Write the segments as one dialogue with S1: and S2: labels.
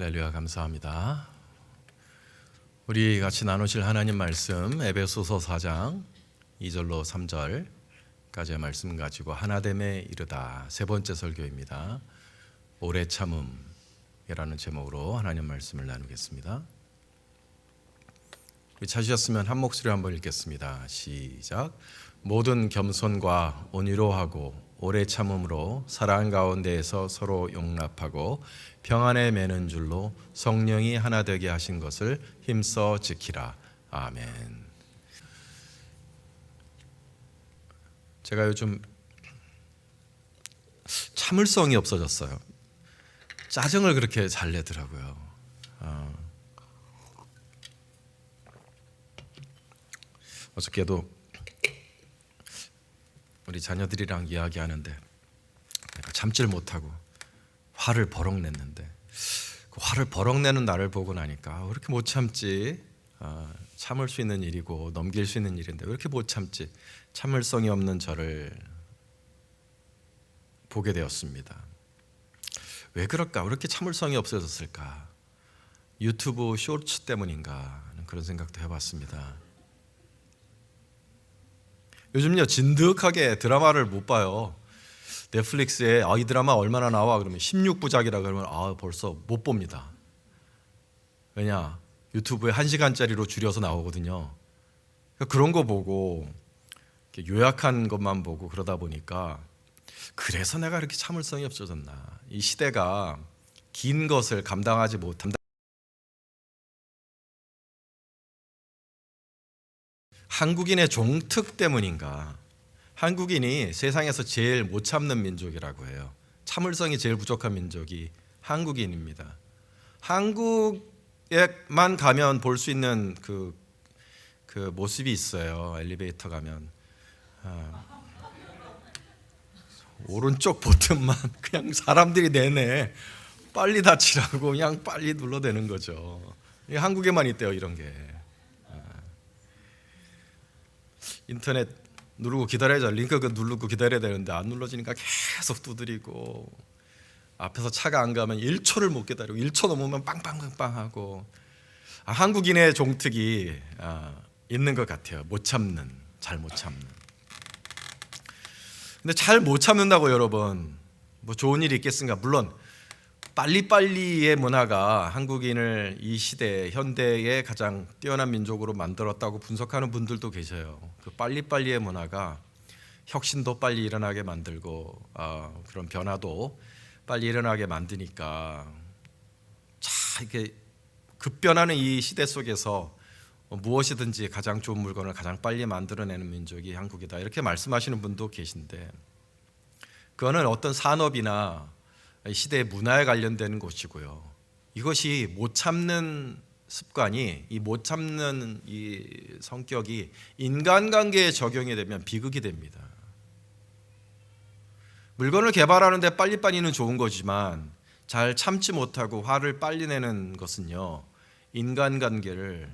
S1: 할렐루야, 감사합니다. 우리 같이 나누실 하나님 말씀 에베소서 4장 2절로 3절까지의 말씀 가지고 하나됨에 이르다 세 번째 설교입니다. 오래 참음이라는 제목으로 하나님 말씀을 나누겠습니다. 찾으셨으면 한 목소리 한번 읽겠습니다. 시작. 모든 겸손과 온유로 하고 오래 참음으로 사랑 가운데에서 서로 용납하고 평안에 매는 줄로 성령이 하나 되게 하신 것을 힘써 지키라. 아멘. 제가 요즘 참을성이 없어졌어요. 짜증을 그렇게 잘 내더라고요. 어저께도 우리 자녀들이랑 이야기하는데 내가 참질 못하고 화를 버럭 냈는데 그 화를 버럭 내는 나를 보고 나니까 왜 이렇게 못 참지? 참을 수 있는 일이고 넘길 수 있는 일인데 왜 이렇게 못 참지? 참을성이 없는 저를 보게 되었습니다. 왜 그럴까? 왜 이렇게 참을성이 없어졌을까? 유튜브 쇼츠 때문인가 하는 그런 생각도 해봤습니다. 요즘요 진득하게 드라마를 못 봐요. 넷플릭스에 이 드라마 얼마나 나와 그러면 16부작이라 그러면 벌써 못 봅니다. 왜냐? 유튜브에 1시간짜리로 줄여서 나오거든요. 그런 거 보고 요약한 것만 보고 그러다 보니까 그래서 내가 이렇게 참을성이 없어졌나. 이 시대가 긴 것을 감당하지 못한다. 한국인의 종특 때문인가? 한국인이 세상에서 제일 못 참는 민족이라고 해요. 참을성이 제일 부족한 민족이 한국인입니다. 한국에만 가면 볼 수 있는 그 모습이 있어요. 엘리베이터 가면 오른쪽 버튼만 그냥 사람들이 내내 빨리 닫히라고 그냥 빨리 눌러대는 거죠. 한국에만 있대요, 이런 게. 인터넷 누르고 기다려야죠. 링크 누르고 기다려야 되는데 안 눌러지니까 계속 두드리고 앞에서 차가 안 가면 1초를 못 기다리고 1초 넘으면 빵빵빵빵 하고 한국인의 종특이 있는 것 같아요. 못 참는, 잘 못 참는. 근데 잘 못 참는다고 여러분 뭐 좋은 일이 있겠습니까? 물론 빨리빨리의 문화가 한국인을 이 시대 현대의 가장 뛰어난 민족으로 만들었다고 분석하는 분들도 계셔요. 그 빨리빨리의 문화가 혁신도 빨리 일어나게 만들고 그런 변화도 빨리 일어나게 만드니까 이렇게 급변하는 이 시대 속에서 무엇이든지 가장 좋은 물건을 가장 빨리 만들어내는 민족이 한국이다 이렇게 말씀하시는 분도 계신데 그거는 어떤 산업이나 시대의 문화에 관련되는 것이고요. 이것이 못 참는 습관이 이 못 참는 이 성격이 인간관계에 적용이 되면 비극이 됩니다. 물건을 개발하는데 빨리빨리는 좋은 거지만 잘 참지 못하고 화를 빨리 내는 것은요 인간관계를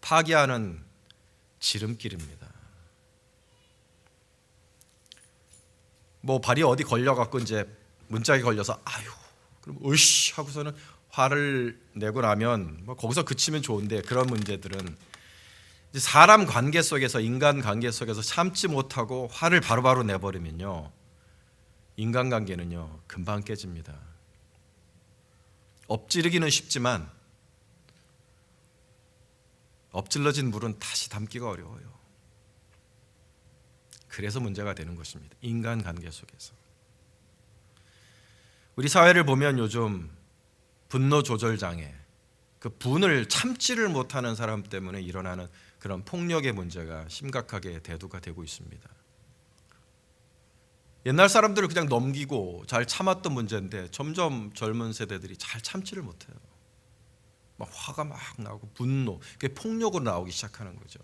S1: 파괴하는 지름길입니다. 뭐 발이 어디 걸려갖고 이제 문짝이 걸려서 그럼 으씨 하고서는 화를 내고 나면 뭐 거기서 그치면 좋은데 그런 문제들은 이제 사람 관계 속에서 인간 관계 속에서 참지 못하고 화를 바로바로 내버리면요 인간관계는요 금방 깨집니다. 엎지르기는 쉽지만 엎질러진 물은 다시 담기가 어려워요. 그래서 문제가 되는 것입니다. 인간관계 속에서. 우리 사회를 보면 요즘 분노 조절 장애, 그 분을 참지를 못하는 사람 때문에 일어나는 그런 폭력의 문제가 심각하게 대두가 되고 있습니다. 옛날 사람들을 그냥 넘기고 잘 참았던 문제인데 점점 젊은 세대들이 잘 참지를 못해요. 막 화가 막 나고 분노, 그게 폭력으로 나오기 시작하는 거죠.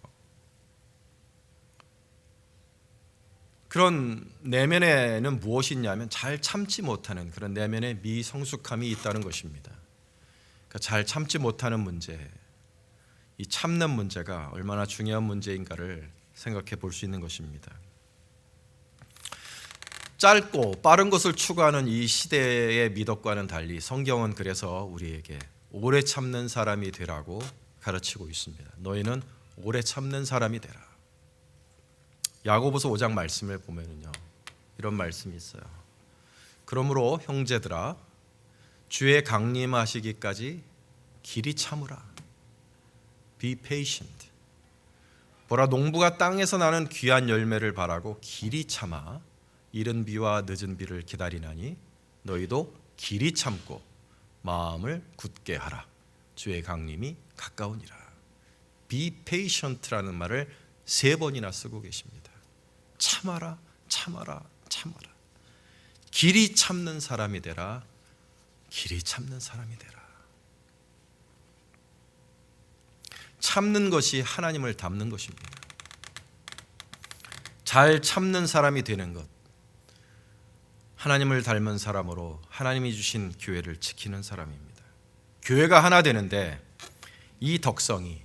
S1: 그런 내면에는 무엇이 있냐면 잘 참지 못하는 그런 내면의 미성숙함이 있다는 것입니다. 그러니까 잘 참지 못하는 문제, 이 참는 문제가 얼마나 중요한 문제인가를 생각해 볼 수 있는 것입니다. 짧고 빠른 것을 추구하는 이 시대의 미덕과는 달리 성경은 그래서 우리에게 오래 참는 사람이 되라고 가르치고 있습니다. 너희는 오래 참는 사람이 되라. 야고보서 5장 말씀을 보면요, 이런 말씀이 있어요. 그러므로 형제들아, 주의 강림하시기까지 길이 참으라. Be patient. 보라, 농부가 땅에서 나는 귀한 열매를 바라고 길이 참아 이른 비와 늦은 비를 기다리나니 너희도 길이 참고 마음을 굳게 하라. 주의 강림이 가까우니라. Be patient라는 말을 3번이나 쓰고 계십니다. 참아라, 참아라, 참아라. 길이 참는 사람이 되라. 길이 참는 사람이 되라. 참는 것이 하나님을 닮는 것입니다. 잘 참는 사람이 되는 것, 하나님을 닮은 사람으로 하나님이 주신 교회를 지키는 사람입니다. 교회가 하나 되는데 이 덕성이,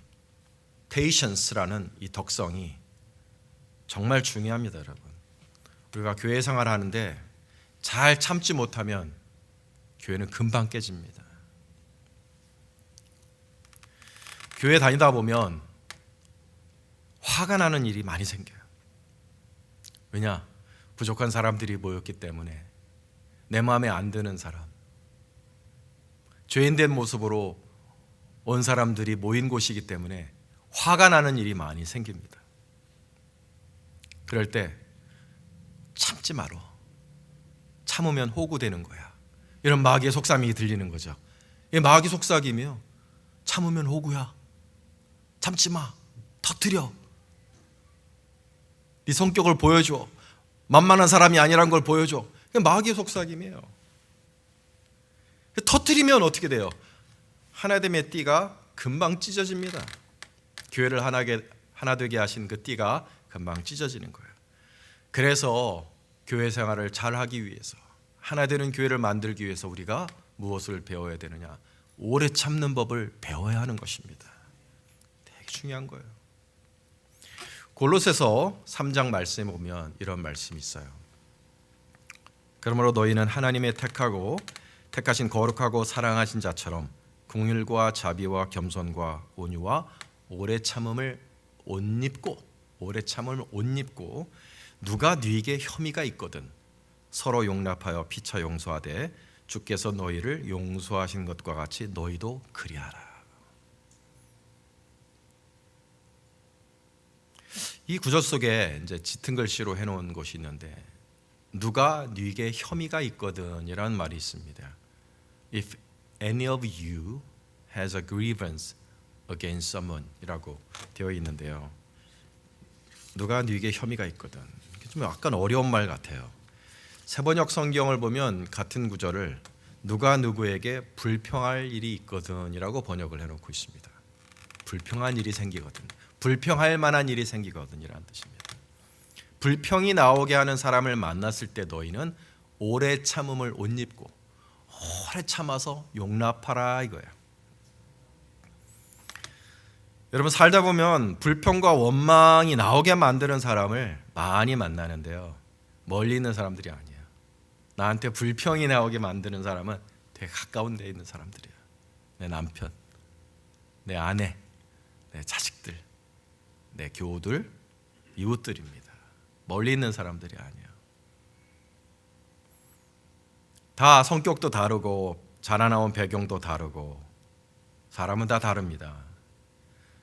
S1: patience라는 이 덕성이 정말 중요합니다, 여러분. 우리가 교회 생활을 하는데 잘 참지 못하면 교회는 금방 깨집니다. 교회 다니다 보면 화가 나는 일이 많이 생겨요. 왜냐? 부족한 사람들이 모였기 때문에. 내 마음에 안 드는 사람, 죄인된 모습으로 온 사람들이 모인 곳이기 때문에 화가 나는 일이 많이 생깁니다. 그럴 때 참지 마라. 참으면 호구되는 거야. 이런 마귀의 속삭임이 들리는 거죠. 이 마귀 속삭임이요, 참으면 호구야. 참지 마. 터뜨려. 네 성격을 보여줘. 만만한 사람이 아니란 걸 보여줘. 마귀의 속삭임이에요. 터뜨리면 어떻게 돼요? 하나됨의 띠가 금방 찢어집니다. 교회를 하나 되게 하신 그 띠가 금방 찢어지는 거예요. 그래서 교회 생활을 잘 하기 위해서, 하나 되는 교회를 만들기 위해서 우리가 무엇을 배워야 되느냐? 오래 참는 법을 배워야 하는 것입니다. 되게 중요한 거예요. 골로새서 3장 말씀에 보면 이런 말씀이 있어요. 그러므로 너희는 하나님의 택하신 거룩하고 사랑하신 자처럼 긍휼과 자비와 겸손과 온유와 오래 참음을 옷 입고 누가 네게 혐의가 있거든 서로 용납하여 피차 용서하되 주께서 너희를 용서하신 것과 같이 너희도 그리하라. 이 구절 속에 이제 짙은 글씨로 해놓은 것이 있는데, 누가 네게 혐의가 있거든이라는 말이 있습니다. If any of you has a grievance against someone이라고 되어 있는데요. 누가 네게 혐의가 있거든. 좀 약간 어려운 말 같아요. 세번역 성경을 보면 같은 구절을 누가 누구에게 불평할 일이 있거든이라고 번역을 해놓고 있습니다. 불평한 일이 생기거든, 불평할 만한 일이 생기거든이라는 뜻입니다. 불평이 나오게 하는 사람을 만났을 때 너희는 오래 참음을 옷 입고 오래 참아서 용납하라 이거예요. 여러분, 살다 보면 불평과 원망이 나오게 만드는 사람을 많이 만나는데요, 멀리 있는 사람들이 아니에요. 나한테 불평이 나오게 만드는 사람은 되게 가까운 데 있는 사람들이에요. 내 남편, 내 아내, 내 자식들, 내 교우들, 이웃들입니다. 멀리 있는 사람들이 아니에요. 다 성격도 다르고 자라나온 배경도 다르고 사람은 다 다릅니다.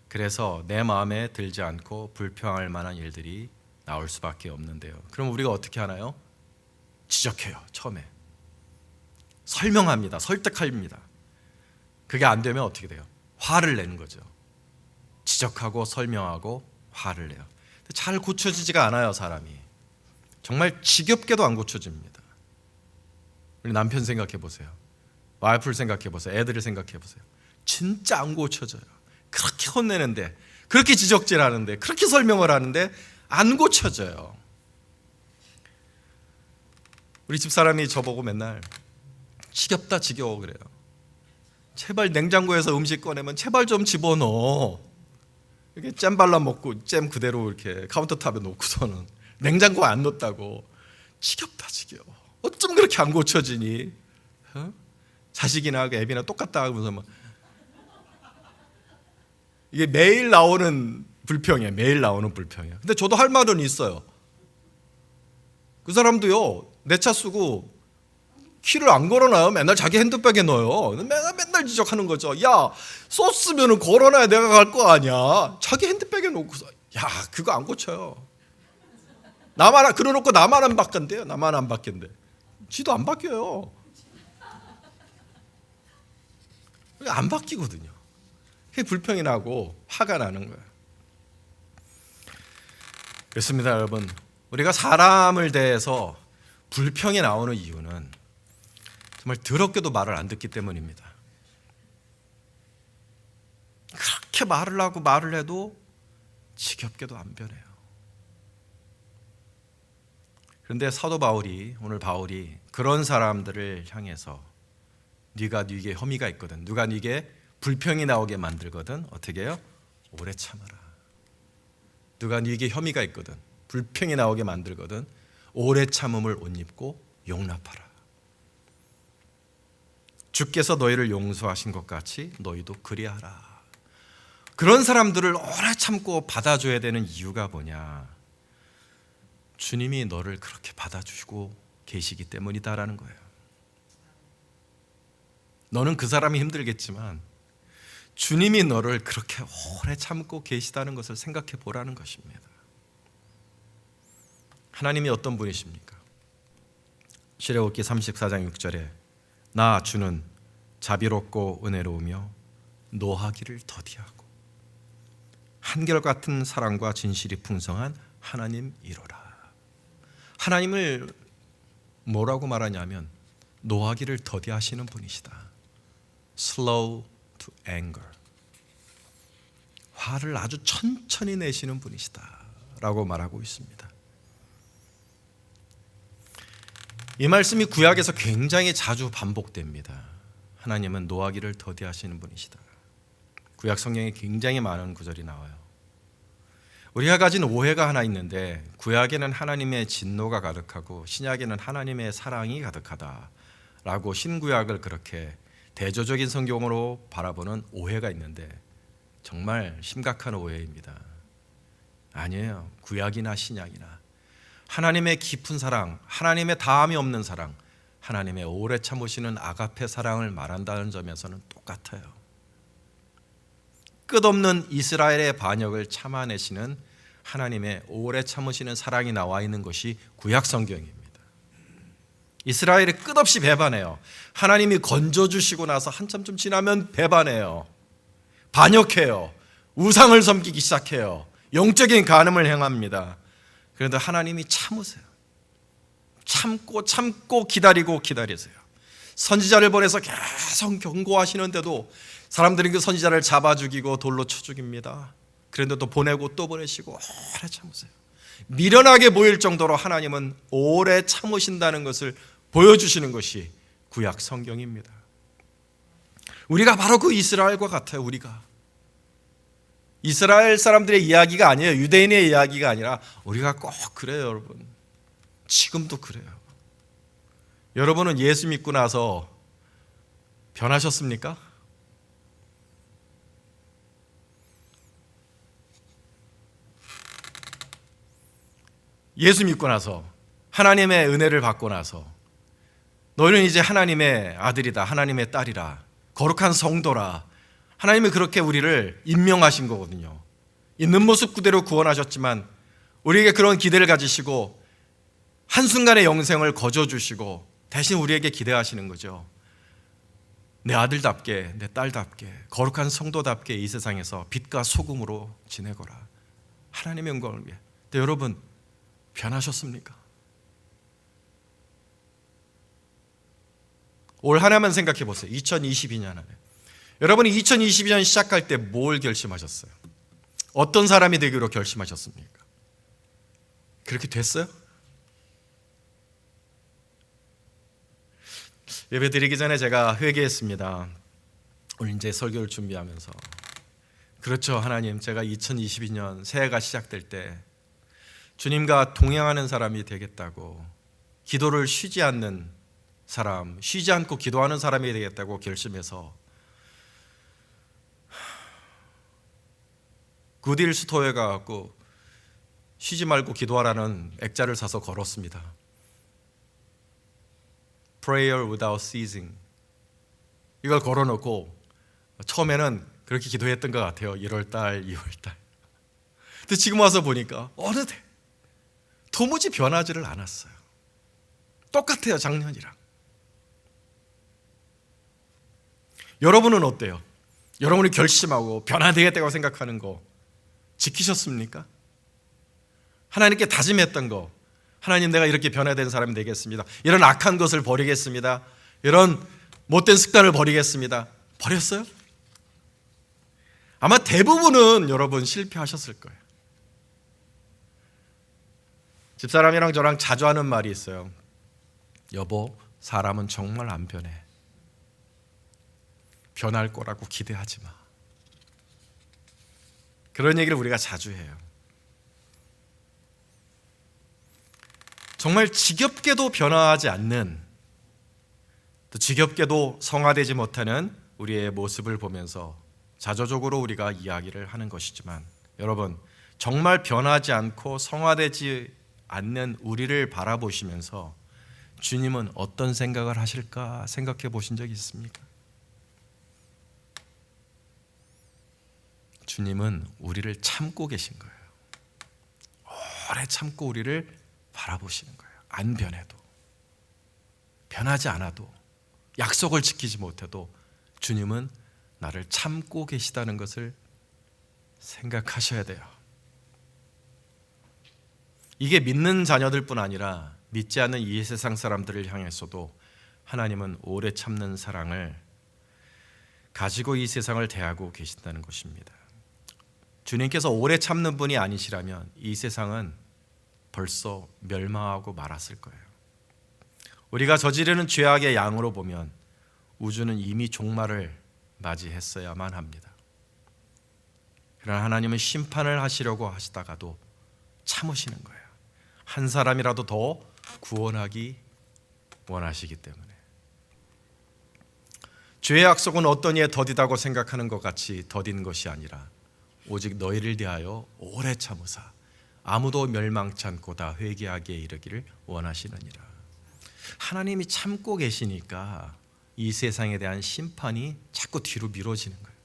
S1: 그래서 내 마음에 들지 않고 불평할 만한 일들이 나올 수밖에 없는데요. 그럼 우리가 어떻게 하나요? 지적해요. 처음에 설명합니다. 설득합니다. 그게 안 되면 어떻게 돼요? 화를 내는 거죠. 지적하고 설명하고 화를 내요. 잘 고쳐지지가 않아요. 사람이 정말 지겹게도 안 고쳐집니다. 우리 남편 생각해 보세요. 와이프를 생각해 보세요. 애들을 생각해 보세요. 진짜 안 고쳐져요. 그렇게 혼내는데, 그렇게 지적질하는데, 그렇게 설명을 하는데 안 고쳐져요. 우리 집사람이 저보고 맨날 지겹다 지겨워 그래요. 제발 냉장고에서 음식 꺼내면 제발 좀 집어넣어. 이렇게 잼 발라 먹고 잼 그대로 이렇게 카운터탑에 놓고서는 냉장고에 안 넣었다고. 지겹다 지겨워. 어쩜 그렇게 안 고쳐지니? 어? 자식이나 애비나 똑같다 하면서 막 이게 매일 나오는 불평이에요. 매일 나오는 불평이에요. 근데 저도 할 말은 있어요. 그 사람도요, 내 차 쓰고 키를 안 걸어놔요. 맨날 자기 핸드백에 넣어요. 맨날 지적하는 거죠. 야, 썼으면 걸어놔야 내가 갈 거 아니야. 자기 핸드백에 놓고서. 야, 그거 안 고쳐요. 그래놓고 나만 안 바뀐대요. 나만 안 바뀐대. 지도 안 바뀌어요. 안 바뀌거든요. 그게 불평이 나고 화가 나는 거예요. 그렇습니다, 여러분. 우리가 사람을 대해서 불평이 나오는 이유는 정말 더럽게도 말을 안 듣기 때문입니다. 그렇게 말을 하고 말을 해도 지겹게도 안 변해요. 그런데 사도 바울이, 오늘 바울이 그런 사람들을 향해서 네가 네게 혐의가 있거든, 누가 네게 불평이 나오게 만들거든 어떻게 해요? 오래 참아라. 누가 네게 혐의가 있거든, 불평이 나오게 만들거든 오래 참음을 옷 입고 용납하라. 주께서 너희를 용서하신 것 같이 너희도 그리하라. 그런 사람들을 오래 참고 받아줘야 되는 이유가 뭐냐? 주님이 너를 그렇게 받아주시고 계시기 때문이다라는 거예요. 너는 그 사람이 힘들겠지만 주님이 너를 그렇게 오래 참고 계시다는 것을 생각해 보라는 것입니다. 하나님이 어떤 분이십니까? 시레오기 34장 6절에 나 주는 자비롭고 은혜로우며 노하기를 더디하고 한결같은 사랑과 진실이 풍성한 하나님이로라. 하나님을 뭐라고 말하냐면 노하기를 더디하시는 분이시다. Slow to anger. 화를 아주 천천히 내시는 분이시다 라고 말하고 있습니다. 이 말씀이 구약에서 굉장히 자주 반복됩니다. 하나님은 노하기를 더디하시는 분이시다. 구약 성경에 굉장히 많은 구절이 나와요. 우리가 가진 오해가 하나 있는데 구약에는 하나님의 진노가 가득하고 신약에는 하나님의 사랑이 가득하다라고 신구약을 그렇게 대조적인 성경으로 바라보는 오해가 있는데 정말 심각한 오해입니다. 아니에요. 구약이나 신약이나 하나님의 깊은 사랑, 하나님의 다함이 없는 사랑, 하나님의 오래 참으시는 아가페 사랑을 말한다는 점에서는 똑같아요. 끝없는 이스라엘의 반역을 참아내시는 하나님의 오래 참으시는 사랑이 나와 있는 것이 구약 성경입니다. 이스라엘이 끝없이 배반해요. 하나님이 건져주시고 나서 한참 좀 지나면 배반해요. 반역해요. 우상을 섬기기 시작해요. 영적인 간음을 행합니다. 그런데 하나님이 참으세요. 참고 기다리세요. 선지자를 보내서 계속 경고하시는데도 사람들이 그 선지자를 잡아 죽이고 돌로 쳐 죽입니다. 그런데 또 보내고 또 보내시고 오래 참으세요. 미련하게 보일 정도로 하나님은 오래 참으신다는 것을 보여주시는 것이 구약 성경입니다. 우리가 바로 그 이스라엘과 같아요. 우리가 이스라엘 사람들의 이야기가 아니에요. 유대인의 이야기가 아니라 우리가 꼭 그래요, 여러분. 지금도 그래요. 여러분은 예수 믿고 나서 변하셨습니까? 예수 믿고 나서 하나님의 은혜를 받고 나서 너희는 이제 하나님의 아들이다, 하나님의 딸이라, 거룩한 성도라. 하나님이 그렇게 우리를 임명하신 거거든요. 있는 모습 그대로 구원하셨지만 우리에게 그런 기대를 가지시고 한순간의 영생을 거저주시고 대신 우리에게 기대하시는 거죠. 내 아들답게, 내 딸답게, 거룩한 성도답게 이 세상에서 빛과 소금으로 지내거라. 하나님의 영광을 위해. 근데 여러분 변하셨습니까? 올 한 해만 생각해 보세요. 2022년 안에 여러분이 2022년 시작할 때 뭘 결심하셨어요? 어떤 사람이 되기로 결심하셨습니까? 그렇게 됐어요? 예배 드리기 전에 제가 회개했습니다. 오늘 이제 설교를 준비하면서 그렇죠, 하나님, 제가 2022년 새해가 시작될 때 주님과 동행하는 사람이 되겠다고 기도를 쉬지 않는 사람, 쉬지 않고 기도하는 사람이 되겠다고 결심해서 굿윌 스토어에 가서 쉬지 말고 기도하라는 액자를 사서 걸었습니다. Prayer without ceasing. 이걸 걸어놓고 처음에는 그렇게 기도했던 것 같아요. 1월달, 2월달. 근데 지금 와서 보니까 어느새 도무지 변하지를 않았어요. 똑같아요, 작년이랑. 여러분은 어때요? 여러분이 결심하고 변화되겠다고 생각하는 거 지키셨습니까? 하나님께 다짐했던 거, 하나님 내가 이렇게 변화된 사람이 되겠습니다. 이런 악한 것을 버리겠습니다. 이런 못된 습관을 버리겠습니다. 버렸어요? 아마 대부분은 여러분 실패하셨을 거예요. 집사람이랑 저랑 자주 하는 말이 있어요. 여보, 사람은 정말 안 변해. 변할 거라고 기대하지 마. 그런 얘기를 우리가 자주 해요. 정말 지겹게도 변화하지 않는, 또 지겹게도 성화되지 못하는 우리의 모습을 보면서 자조적으로 우리가 이야기를 하는 것이지만, 여러분, 정말 변하지 않고 성화되지 않는 우리를 바라보시면서 주님은 어떤 생각을 하실까 생각해 보신 적이 있습니까? 주님은 우리를 참고 계신 거예요. 오래 참고 우리를 바라보시는 거예요. 안 변해도, 변하지 않아도, 약속을 지키지 못해도 주님은 나를 참고 계시다는 것을 생각하셔야 돼요. 이게 믿는 자녀들뿐 아니라 믿지 않는 이 세상 사람들을 향해서도 하나님은 오래 참는 사랑을 가지고 이 세상을 대하고 계신다는 것입니다. 주님께서 오래 참는 분이 아니시라면 이 세상은 벌써 멸망하고 말았을 거예요. 우리가 저지르는 죄악의 양으로 보면 우주는 이미 종말을 맞이했어야만 합니다. 그러나 하나님은 심판을 하시려고 하시다가도 참으시는 거예요. 한 사람이라도 더 구원하기 원하시기 때문에. 죄의 약속은 어떤 이에 더디다고 생각하는 것 같이 더딘 것이 아니라 오직 너희를 대하여 오래 참으사 아무도 멸망치 않고 다 회개하게 이르기를 원하시느니라. 하나님이 참고 계시니까 이 세상에 대한 심판이 자꾸 뒤로 미뤄지는 거예요.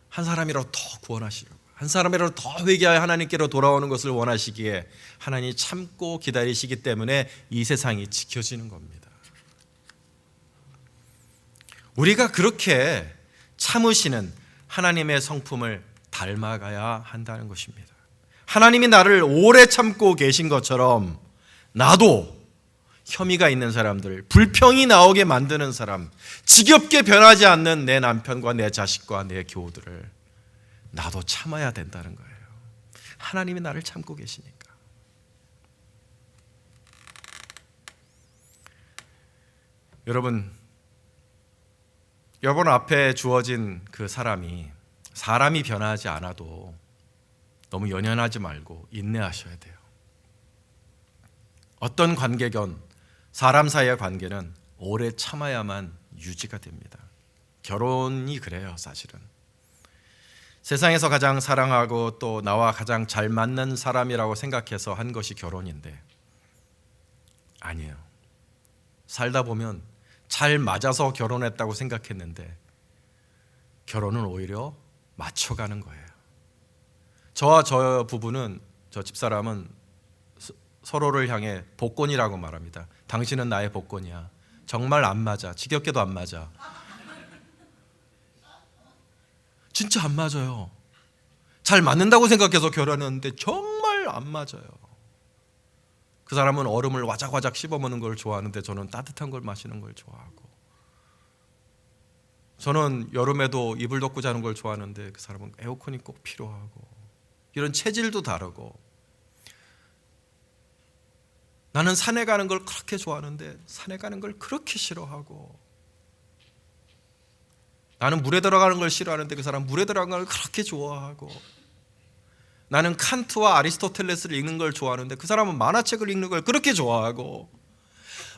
S1: 한 사람이라도 더 구원하시려고, 한 사람이라도 더 회개하여 하나님께로 돌아오는 것을 원하시기에 하나님이 참고 기다리시기 때문에 이 세상이 지켜지는 겁니다. 우리가 그렇게 참으시는 하나님의 성품을 닮아가야 한다는 것입니다. 하나님이 나를 오래 참고 계신 것처럼 나도 혐의가 있는 사람들, 불평이 나오게 만드는 사람, 지겹게 변하지 않는 내 남편과 내 자식과 내 교우들을 나도 참아야 된다는 거예요. 하나님이 나를 참고 계시니까. 여러분 앞에 주어진 그 사람이 변하지 않아도 너무 연연하지 말고 인내하셔야 돼요. 어떤 관계건 사람 사이의 관계는 오래 참아야만 유지가 됩니다. 결혼이 그래요, 사실은. 세상에서 가장 사랑하고 또 나와 가장 잘 맞는 사람이라고 생각해서 한 것이 결혼인데 아니에요. 살다 보면 잘 맞아서 결혼했다고 생각했는데 결혼은 오히려 맞춰가는 거예요. 저와 저 부부는, 저 집사람은 서로를 향해 복권이라고 말합니다. 당신은 나의 복권이야. 정말 안 맞아. 지겹게도 안 맞아. 진짜 안 맞아요. 잘 맞는다고 생각해서 결혼했는데 정말 안 맞아요. 그 사람은 얼음을 와작와작 씹어먹는 걸 좋아하는데 저는 따뜻한 걸 마시는 걸 좋아하고, 저는 여름에도 이불 덮고 자는 걸 좋아하는데 그 사람은 에어컨이 꼭 필요하고, 이런 체질도 다르고, 나는 산에 가는 걸 그렇게 좋아하는데 산에 가는 걸 그렇게 싫어하고, 나는 물에 들어가는 걸 싫어하는데 그 사람은 물에 들어가는 걸 그렇게 좋아하고, 나는 칸트와 아리스토텔레스를 읽는 걸 좋아하는데 그 사람은 만화책을 읽는 걸 그렇게 좋아하고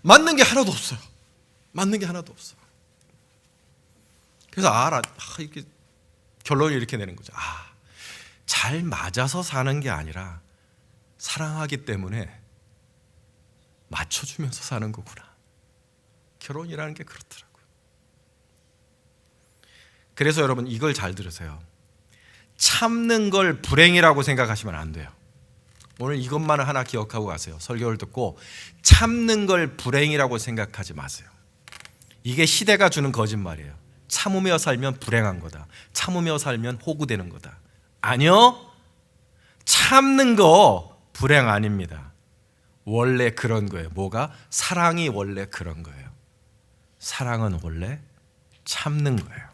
S1: 맞는 게 하나도 없어요. 맞는 게 하나도 없어. 그래서 이렇게 결론을 이렇게 내는 거죠. 잘 맞아서 사는 게 아니라 사랑하기 때문에 맞춰주면서 사는 거구나. 결혼이라는 게 그렇더라고요. 그래서 여러분 이걸 잘 들으세요. 참는 걸 불행이라고 생각하시면 안 돼요. 오늘 이것만 하나 기억하고 가세요. 설교를 듣고 참는 걸 불행이라고 생각하지 마세요. 이게 시대가 주는 거짓말이에요. 참으며 살면 불행한 거다. 참으며 살면 호구되는 거다. 아니요. 참는 거 불행 아닙니다. 원래 그런 거예요. 뭐가? 사랑이 원래 그런 거예요. 사랑은 원래 참는 거예요.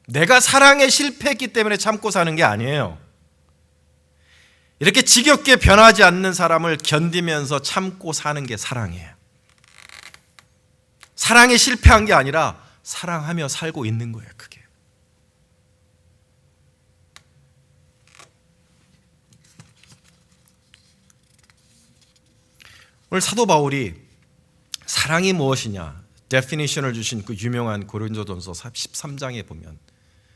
S1: 내가 사랑에 실패했기 때문에 참고 사는 게 아니에요. 이렇게 지겹게 변하지 않는 사람을 견디면서 참고 사는 게 사랑이에요. 사랑에 실패한 게 아니라 사랑하며 살고 있는 거예요. 그게. 오늘 사도 바울이 사랑이 무엇이냐 데피니션을 주신 그 유명한 고린도전서 13장에 보면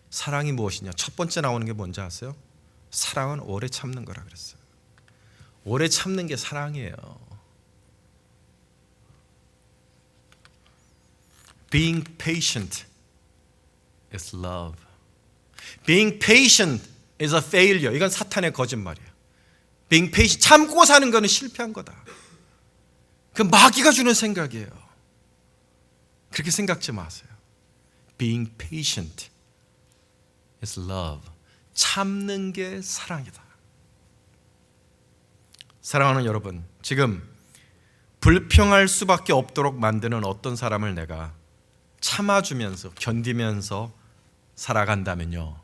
S1: 사랑이 무엇이냐 첫 번째 나오는 게 뭔지 아세요? 사랑은 오래 참는 거라 그랬어요. 오래 참는 게 사랑이에요. Being patient is love. Being patient is a failure. 이건 사탄의 거짓말이에요. Being patient, 참고 사는 거는 실패한 거다. 그 마귀가 주는 생각이에요. 그렇게 생각지 마세요. Being patient is love. 참는 게 사랑이다. 사랑하는 여러분, 지금 불평할 수밖에 없도록 만드는 어떤 사람을 내가 참아주면서 견디면서 살아간다면요,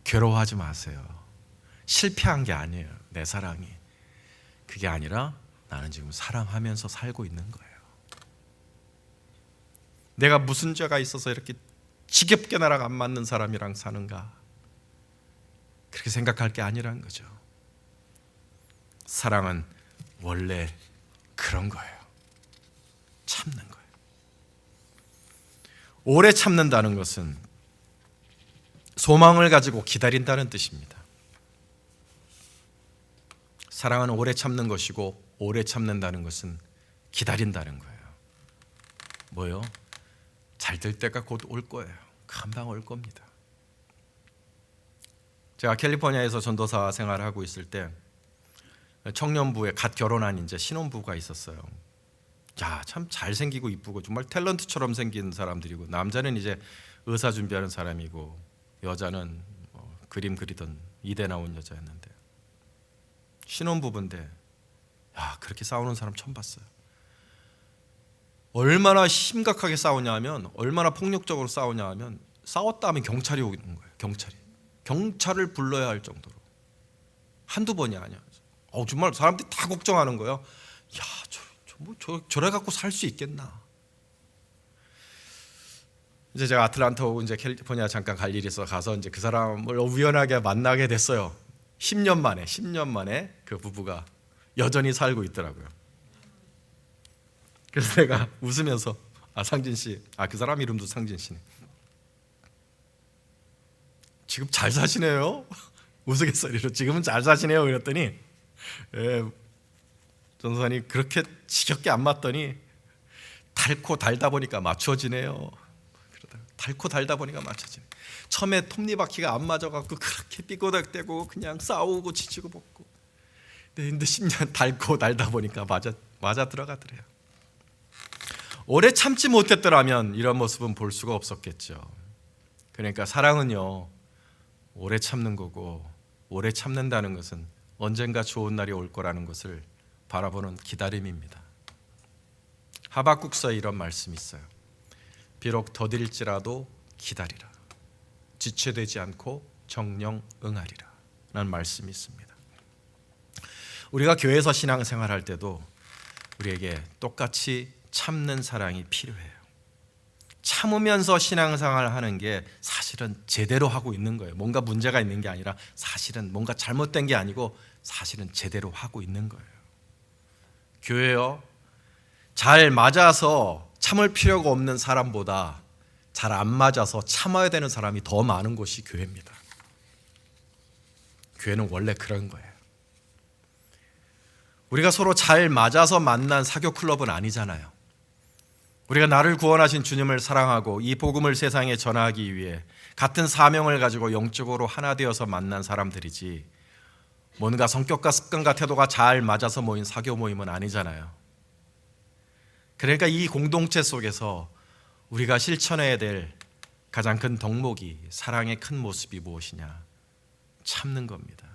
S1: 괴로워하지 마세요. 실패한 게 아니에요. 내 사랑이. 그게 아니라 나는 지금 사랑하면서 살고 있는 거예요. 내가 무슨 죄가 있어서 이렇게 지겹게 나랑 안 맞는 사람이랑 사는가, 그렇게 생각할 게 아니라는 거죠. 사랑은 원래 그런 거예요. 참는 거예요. 오래 참는다는 것은 소망을 가지고 기다린다는 뜻입니다. 사랑은 오래 참는 것이고 오래 참는다는 것은 기다린다는 거예요. 뭐요? 잘 될 때가 곧 올 거예요. 금방 올 겁니다. 제가 캘리포니아에서 전도사 생활을 하고 있을 때 청년부에 갓 결혼한 이제 신혼부부가 있었어요. 야, 참 잘생기고 이쁘고 정말 탤런트처럼 생긴 사람들이고, 남자는 이제 의사 준비하는 사람이고 여자는 그림 그리던 이대 나온 여자였는데, 신혼부부인데 야, 그렇게 싸우는 사람 처음 봤어요. 얼마나 심각하게 싸우냐 하면, 얼마나 폭력적으로 싸우냐 하면, 싸웠다 하면 경찰이 오는 거예요. 경찰을 불러야 할 정도로. 한두 번이 아니야. 정말 사람들이 다 걱정하는 거예요. 야, 저래 갖고 살 수 있겠나. 이제 제가 아틀란타 오고 이제 캘리포니아 잠깐 갈 일이 있어 가서 이제 그 사람을 우연하게 만나게 됐어요. 10년 만에 그 부부가 여전히 살고 있더라고요. 그래서 내가 웃으면서 상진 씨, 그 사람 이름도 상진 씨네. 지금 잘 사시네요. 우스갯소리로 지금은 잘 사시네요. 이랬더니 전도사님 그렇게 지겹게 안 맞더니 달고 달다 보니까 맞춰지네요. 달고 달다 보니까 맞춰지네. 처음에 톱니바퀴가 안 맞아갖고 그렇게 삐꼬닥대고 그냥 싸우고 지치고 볶고, 근데 10년 달고 달다 보니까 맞아 들어가더래요. 오래 참지 못했더라면 이런 모습은 볼 수가 없었겠죠. 그러니까 사랑은요, 오래 참는 거고, 오래 참는다는 것은 언젠가 좋은 날이 올 거라는 것을 바라보는 기다림입니다. 하박국서에 이런 말씀이 있어요. 비록 더딜지라도 기다리라. 지체되지 않고 정령 응하리라 라는 말씀이 있습니다. 우리가 교회에서 신앙생활할 때도 우리에게 똑같이 참는 사랑이 필요해요. 참으면서 신앙생활을 하는 게 사실은 제대로 하고 있는 거예요. 뭔가 문제가 있는 게 아니라 사실은 뭔가 잘못된 게 아니고 사실은 제대로 하고 있는 거예요. 교회요, 잘 맞아서 참을 필요가 없는 사람보다 잘 안 맞아서 참아야 되는 사람이 더 많은 곳이 교회입니다. 교회는 원래 그런 거예요. 우리가 서로 잘 맞아서 만난 사교 클럽은 아니잖아요. 우리가 나를 구원하신 주님을 사랑하고 이 복음을 세상에 전하기 위해 같은 사명을 가지고 영적으로 하나 되어서 만난 사람들이지, 뭔가 성격과 습관과 태도가 잘 맞아서 모인 사교 모임은 아니잖아요. 그러니까 이 공동체 속에서 우리가 실천해야 될 가장 큰 덕목이, 사랑의 큰 모습이 무엇이냐? 참는 겁니다.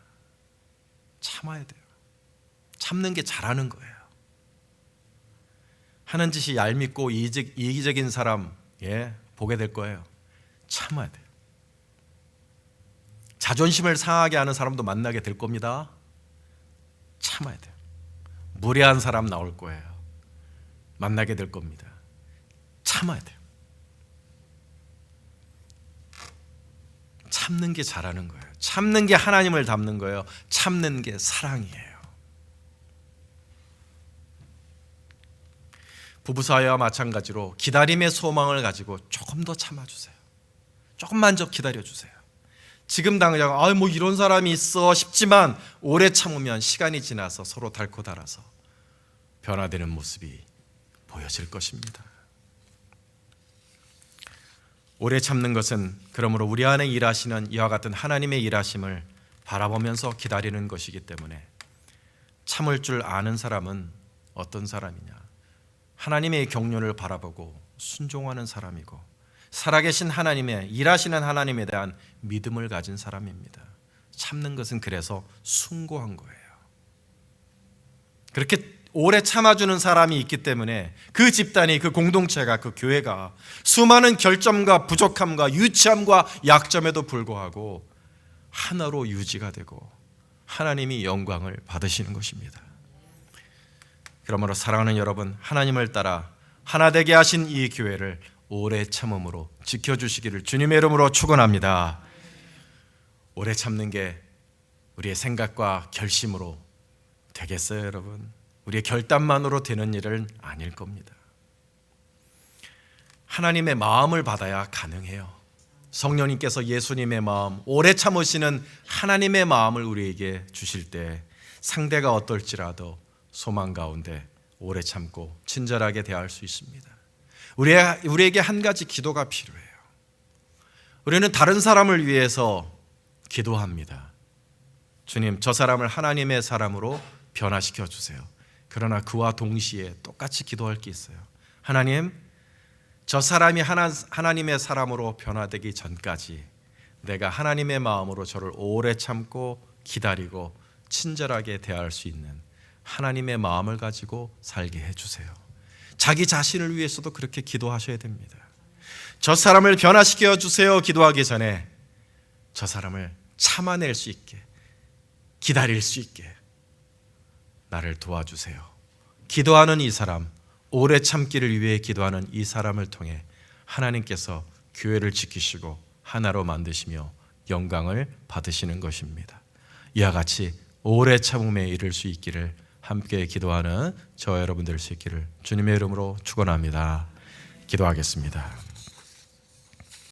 S1: 참아야 돼요. 참는 게 잘하는 거예요. 하는 짓이 얄밉고 이기적인 사람 보게 될 거예요. 참아야 돼요. 자존심을 상하게 하는 사람도 만나게 될 겁니다. 참아야 돼요. 무례한 사람 나올 거예요. 만나게 될 겁니다. 참아야 돼요. 참는 게 잘하는 거예요. 참는 게 하나님을 닮는 거예요. 참는 게 사랑이에요. 부부 사이와 마찬가지로 기다림의 소망을 가지고 조금 더 참아주세요. 조금만 더 기다려주세요. 지금 당장 뭐 이런 사람이 있어 싶지만 오래 참으면 시간이 지나서 서로 닳고 닳아서 변화되는 모습이 보여질 것입니다. 오래 참는 것은 그러므로 우리 안에 일하시는 이와 같은 하나님의 일하심을 바라보면서 기다리는 것이기 때문에, 참을 줄 아는 사람은 어떤 사람이냐? 하나님의 경륜을 바라보고 순종하는 사람이고, 살아계신 하나님의, 일하시는 하나님에 대한 믿음을 가진 사람입니다. 참는 것은 그래서 숭고한 거예요. 그렇게 오래 참아주는 사람이 있기 때문에 그 집단이, 그 공동체가, 그 교회가 수많은 결점과 부족함과 유치함과 약점에도 불구하고 하나로 유지가 되고 하나님이 영광을 받으시는 것입니다. 그러므로 사랑하는 여러분, 하나님을 따라 하나 되게 하신 이 교회를 오래 참음으로 지켜주시기를 주님의 이름으로 축원합니다. 오래 참는 게 우리의 생각과 결심으로 되겠어요, 여러분? 우리의 결단만으로 되는 일은 아닐 겁니다. 하나님의 마음을 받아야 가능해요. 성령님께서 예수님의 마음, 오래 참으시는 하나님의 마음을 우리에게 주실 때 상대가 어떨지라도 소망 가운데 오래 참고 친절하게 대할 수 있습니다. 우리에게 한 가지 기도가 필요해요. 우리는 다른 사람을 위해서 기도합니다. 주님, 저 사람을 하나님의 사람으로 변화시켜 주세요. 그러나 그와 동시에 똑같이 기도할 게 있어요. 하나님, 저 사람이 하나님의 사람으로 변화되기 전까지 내가 하나님의 마음으로 저를 오래 참고 기다리고 친절하게 대할 수 있는 하나님의 마음을 가지고 살게 해주세요. 자기 자신을 위해서도 그렇게 기도하셔야 됩니다. 저 사람을 변화시켜 주세요 기도하기 전에 저 사람을 참아낼 수 있게, 기다릴 수 있게 나를 도와주세요. 기도하는 이 사람, 오래 참기를 위해 기도하는 이 사람을 통해 하나님께서 교회를 지키시고 하나로 만드시며 영광을 받으시는 것입니다. 이와 같이 오래 참음에 이를 수 있기를 함께 기도하는 저와 여러분 될 수 있기를 주님의 이름으로 축원합니다. 기도하겠습니다.